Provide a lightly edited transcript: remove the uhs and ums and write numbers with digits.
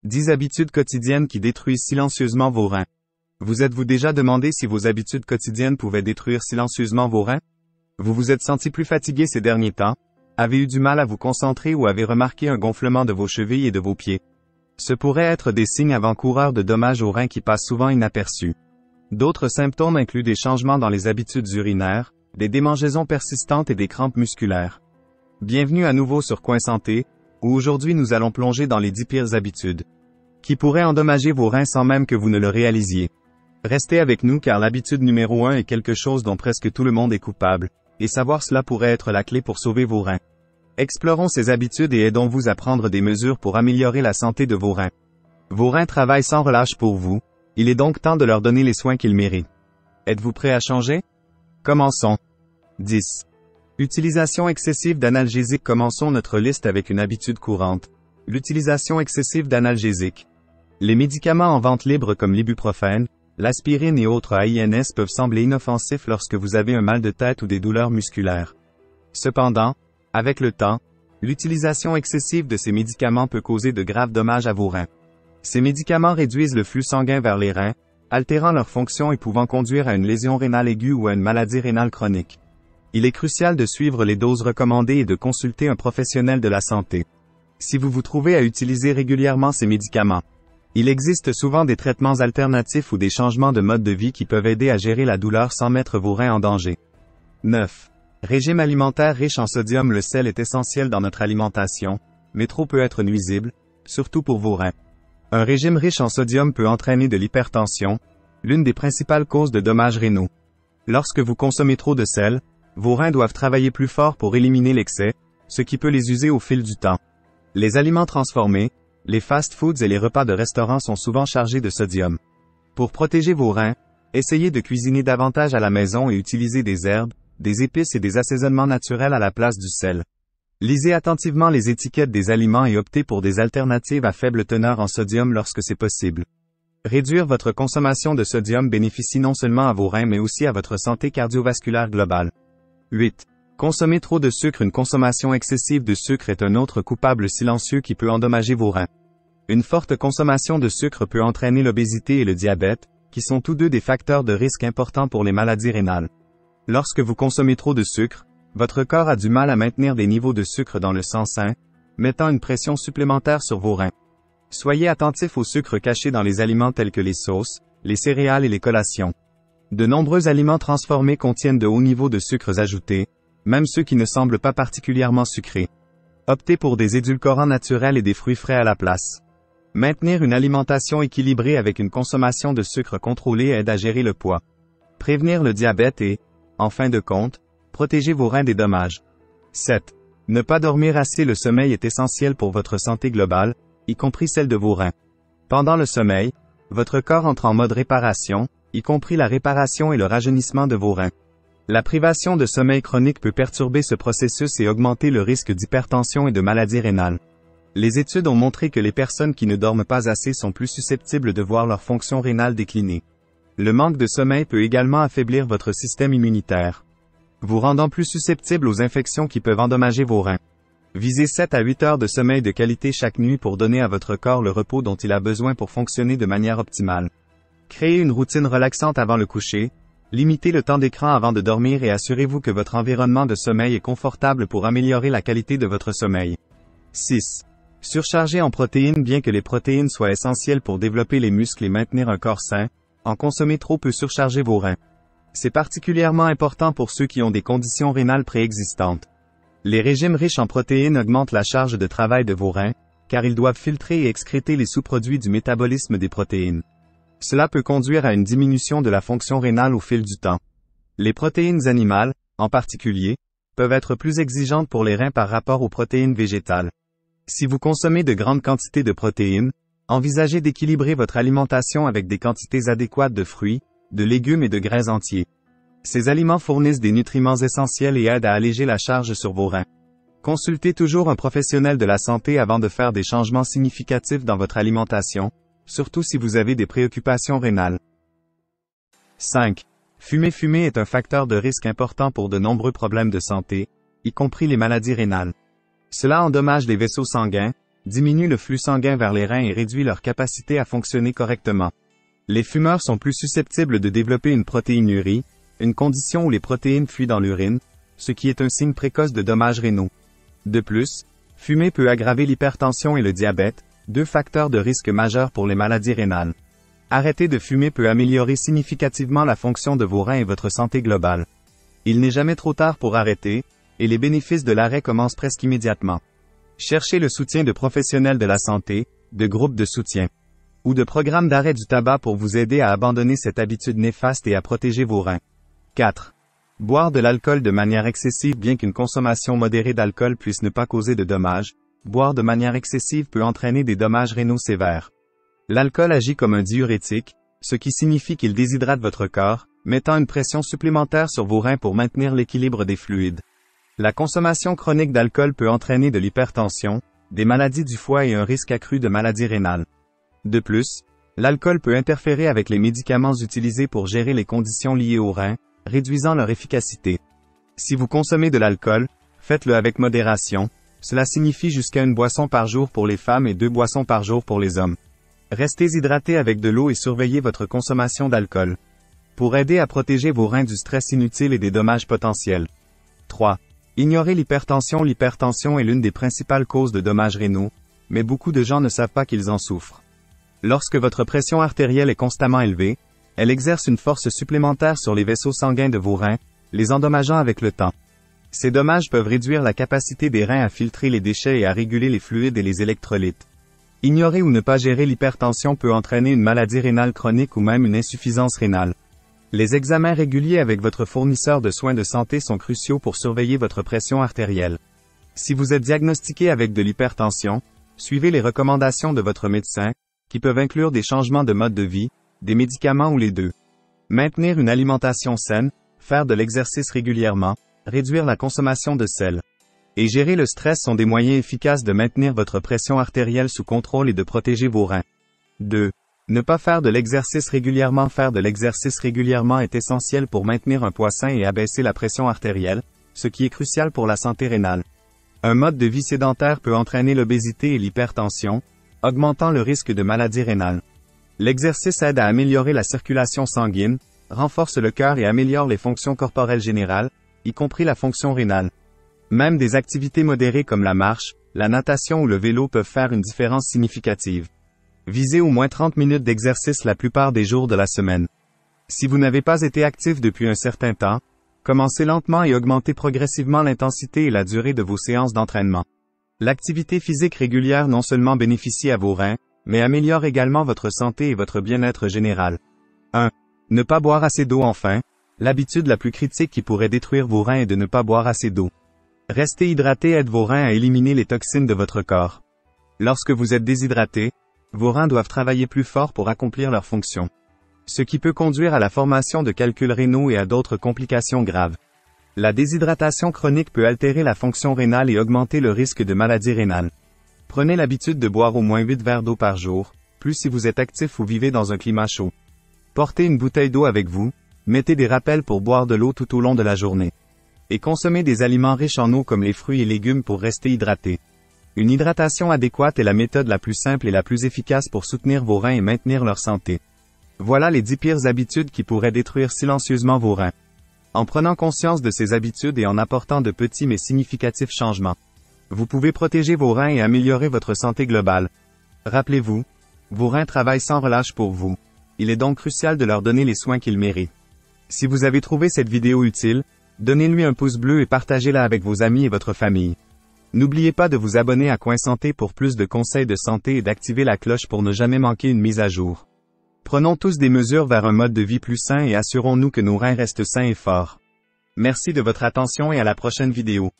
10 habitudes quotidiennes qui détruisent silencieusement vos reins. Vous êtes-vous déjà demandé si vos habitudes quotidiennes pouvaient détruire silencieusement vos reins? Vous vous êtes senti plus fatigué ces derniers temps? Avez eu du mal à vous concentrer ou avez remarqué un gonflement de vos chevilles et de vos pieds? Ce pourrait être des signes avant-coureurs de dommages aux reins qui passent souvent inaperçus. D'autres symptômes incluent des changements dans les habitudes urinaires, des démangeaisons persistantes et des crampes musculaires. Bienvenue à nouveau sur Coin Santé, où aujourd'hui nous allons plonger dans les 10 pires habitudes qui pourraient endommager vos reins sans même que vous ne le réalisiez. Restez avec nous car l'habitude numéro 1 est quelque chose dont presque tout le monde est coupable, et savoir cela pourrait être la clé pour sauver vos reins. Explorons ces habitudes et aidons-vous à prendre des mesures pour améliorer la santé de vos reins. Vos reins travaillent sans relâche pour vous, il est donc temps de leur donner les soins qu'ils méritent. Êtes-vous prêt à changer? Commençons. 10. Utilisation excessive d'analgésiques. Commençons notre liste avec une habitude courante. L'utilisation excessive d'analgésiques. Les médicaments en vente libre comme l'ibuprofène, l'aspirine et autres AINS peuvent sembler inoffensifs lorsque vous avez un mal de tête ou des douleurs musculaires. Cependant, avec le temps, l'utilisation excessive de ces médicaments peut causer de graves dommages à vos reins. Ces médicaments réduisent le flux sanguin vers les reins, altérant leur fonction et pouvant conduire à une lésion rénale aiguë ou à une maladie rénale chronique. Il est crucial de suivre les doses recommandées et de consulter un professionnel de la santé. Si vous vous trouvez à utiliser régulièrement ces médicaments, il existe souvent des traitements alternatifs ou des changements de mode de vie qui peuvent aider à gérer la douleur sans mettre vos reins en danger. 9. Régime alimentaire riche en sodium. Le sel est essentiel dans notre alimentation, mais trop peut être nuisible, surtout pour vos reins. Un régime riche en sodium peut entraîner de l'hypertension, l'une des principales causes de dommages rénaux. Lorsque vous consommez trop de sel, vos reins doivent travailler plus fort pour éliminer l'excès, ce qui peut les user au fil du temps. Les aliments transformés, les fast-foods et les repas de restaurant sont souvent chargés de sodium. Pour protéger vos reins, essayez de cuisiner davantage à la maison et utilisez des herbes, des épices et des assaisonnements naturels à la place du sel. Lisez attentivement les étiquettes des aliments et optez pour des alternatives à faible teneur en sodium lorsque c'est possible. Réduire votre consommation de sodium bénéficie non seulement à vos reins mais aussi à votre santé cardiovasculaire globale. 8. Consommer trop de sucre. Une consommation excessive de sucre est un autre coupable silencieux qui peut endommager vos reins. Une forte consommation de sucre peut entraîner l'obésité et le diabète, qui sont tous deux des facteurs de risque importants pour les maladies rénales. Lorsque vous consommez trop de sucre, votre corps a du mal à maintenir des niveaux de sucre dans le sang sain, mettant une pression supplémentaire sur vos reins. Soyez attentif au sucre caché dans les aliments tels que les sauces, les céréales et les collations. De nombreux aliments transformés contiennent de hauts niveaux de sucres ajoutés, même ceux qui ne semblent pas particulièrement sucrés. Optez pour des édulcorants naturels et des fruits frais à la place. Maintenir une alimentation équilibrée avec une consommation de sucre contrôlée aide à gérer le poids. Prévenir le diabète et, en fin de compte, protéger vos reins des dommages. 7. Ne pas dormir assez. Le sommeil est essentiel pour votre santé globale, y compris celle de vos reins. Pendant le sommeil, votre corps entre en mode réparation, y compris la réparation et le rajeunissement de vos reins. La privation de sommeil chronique peut perturber ce processus et augmenter le risque d'hypertension et de maladies rénales. Les études ont montré que les personnes qui ne dorment pas assez sont plus susceptibles de voir leur fonction rénale décliner. Le manque de sommeil peut également affaiblir votre système immunitaire, vous rendant plus susceptible aux infections qui peuvent endommager vos reins. Visez 7 à 8 heures de sommeil de qualité chaque nuit pour donner à votre corps le repos dont il a besoin pour fonctionner de manière optimale. Créez une routine relaxante avant le coucher. Limitez le temps d'écran avant de dormir et assurez-vous que votre environnement de sommeil est confortable pour améliorer la qualité de votre sommeil. 6. Surcharger en protéines. Bien que les protéines soient essentielles pour développer les muscles et maintenir un corps sain, en consommer trop peut surcharger vos reins. C'est particulièrement important pour ceux qui ont des conditions rénales préexistantes. Les régimes riches en protéines augmentent la charge de travail de vos reins, car ils doivent filtrer et excréter les sous-produits du métabolisme des protéines. Cela peut conduire à une diminution de la fonction rénale au fil du temps. Les protéines animales, en particulier, peuvent être plus exigeantes pour les reins par rapport aux protéines végétales. Si vous consommez de grandes quantités de protéines, envisagez d'équilibrer votre alimentation avec des quantités adéquates de fruits, de légumes et de grains entiers. Ces aliments fournissent des nutriments essentiels et aident à alléger la charge sur vos reins. Consultez toujours un professionnel de la santé avant de faire des changements significatifs dans votre alimentation, surtout si vous avez des préoccupations rénales. 5. Fumer est un facteur de risque important pour de nombreux problèmes de santé, y compris les maladies rénales. Cela endommage les vaisseaux sanguins, diminue le flux sanguin vers les reins et réduit leur capacité à fonctionner correctement. Les fumeurs sont plus susceptibles de développer une protéinurie, une condition où les protéines fuient dans l'urine, ce qui est un signe précoce de dommages rénaux. De plus, fumer peut aggraver l'hypertension et le diabète, deux facteurs de risque majeurs pour les maladies rénales. Arrêter de fumer peut améliorer significativement la fonction de vos reins et votre santé globale. Il n'est jamais trop tard pour arrêter, et les bénéfices de l'arrêt commencent presque immédiatement. Cherchez le soutien de professionnels de la santé, de groupes de soutien, ou de programmes d'arrêt du tabac pour vous aider à abandonner cette habitude néfaste et à protéger vos reins. 4. Boire de l'alcool de manière excessive. Bien qu'une consommation modérée d'alcool puisse ne pas causer de dommages, boire de manière excessive peut entraîner des dommages rénaux sévères. L'alcool agit comme un diurétique, ce qui signifie qu'il déshydrate votre corps, mettant une pression supplémentaire sur vos reins pour maintenir l'équilibre des fluides. La consommation chronique d'alcool peut entraîner de l'hypertension, des maladies du foie et un risque accru de maladies rénales. De plus, l'alcool peut interférer avec les médicaments utilisés pour gérer les conditions liées aux reins, réduisant leur efficacité. Si vous consommez de l'alcool, faites-le avec modération, cela signifie jusqu'à une boisson par jour pour les femmes et 2 boissons par jour pour les hommes. Restez hydraté avec de l'eau et surveillez votre consommation d'alcool. Pour aider à protéger vos reins du stress inutile et des dommages potentiels. 3. Ignorez l'hypertension. L'hypertension est l'une des principales causes de dommages rénaux, mais beaucoup de gens ne savent pas qu'ils en souffrent. Lorsque votre pression artérielle est constamment élevée, elle exerce une force supplémentaire sur les vaisseaux sanguins de vos reins, les endommageant avec le temps. Ces dommages peuvent réduire la capacité des reins à filtrer les déchets et à réguler les fluides et les électrolytes. Ignorer ou ne pas gérer l'hypertension peut entraîner une maladie rénale chronique ou même une insuffisance rénale. Les examens réguliers avec votre fournisseur de soins de santé sont cruciaux pour surveiller votre pression artérielle. Si vous êtes diagnostiqué avec de l'hypertension, suivez les recommandations de votre médecin, qui peuvent inclure des changements de mode de vie, des médicaments ou les deux. Maintenir une alimentation saine, faire de l'exercice régulièrement, réduire la consommation de sel et gérer le stress sont des moyens efficaces de maintenir votre pression artérielle sous contrôle et de protéger vos reins. 2. Ne pas faire de l'exercice régulièrement. Faire de l'exercice régulièrement est essentiel pour maintenir un poids sain et abaisser la pression artérielle, ce qui est crucial pour la santé rénale. Un mode de vie sédentaire peut entraîner l'obésité et l'hypertension, augmentant le risque de maladies rénales. L'exercice aide à améliorer la circulation sanguine, renforce le cœur et améliore les fonctions corporelles générales, y compris la fonction rénale. Même des activités modérées comme la marche, la natation ou le vélo peuvent faire une différence significative. Visez au moins 30 minutes d'exercice la plupart des jours de la semaine. Si vous n'avez pas été actif depuis un certain temps, commencez lentement et augmentez progressivement l'intensité et la durée de vos séances d'entraînement. L'activité physique régulière non seulement bénéficie à vos reins, mais améliore également votre santé et votre bien-être général. 1. Ne pas boire assez d'eau. Enfin, l'habitude la plus critique qui pourrait détruire vos reins est de ne pas boire assez d'eau. Rester hydraté aide vos reins à éliminer les toxines de votre corps. Lorsque vous êtes déshydraté, vos reins doivent travailler plus fort pour accomplir leurs fonctions. Ce qui peut conduire à la formation de calculs rénaux et à d'autres complications graves. La déshydratation chronique peut altérer la fonction rénale et augmenter le risque de maladie rénale. Prenez l'habitude de boire au moins 8 verres d'eau par jour, plus si vous êtes actif ou vivez dans un climat chaud. Portez une bouteille d'eau avec vous, mettez des rappels pour boire de l'eau tout au long de la journée. Et consommez des aliments riches en eau comme les fruits et légumes pour rester hydraté. Une hydratation adéquate est la méthode la plus simple et la plus efficace pour soutenir vos reins et maintenir leur santé. Voilà les 10 pires habitudes qui pourraient détruire silencieusement vos reins. En prenant conscience de ces habitudes et en apportant de petits mais significatifs changements, vous pouvez protéger vos reins et améliorer votre santé globale. Rappelez-vous, vos reins travaillent sans relâche pour vous. Il est donc crucial de leur donner les soins qu'ils méritent. Si vous avez trouvé cette vidéo utile, donnez-lui un pouce bleu et partagez-la avec vos amis et votre famille. N'oubliez pas de vous abonner à Coin Santé pour plus de conseils de santé et d'activer la cloche pour ne jamais manquer une mise à jour. Prenons tous des mesures vers un mode de vie plus sain et assurons-nous que nos reins restent sains et forts. Merci de votre attention et à la prochaine vidéo.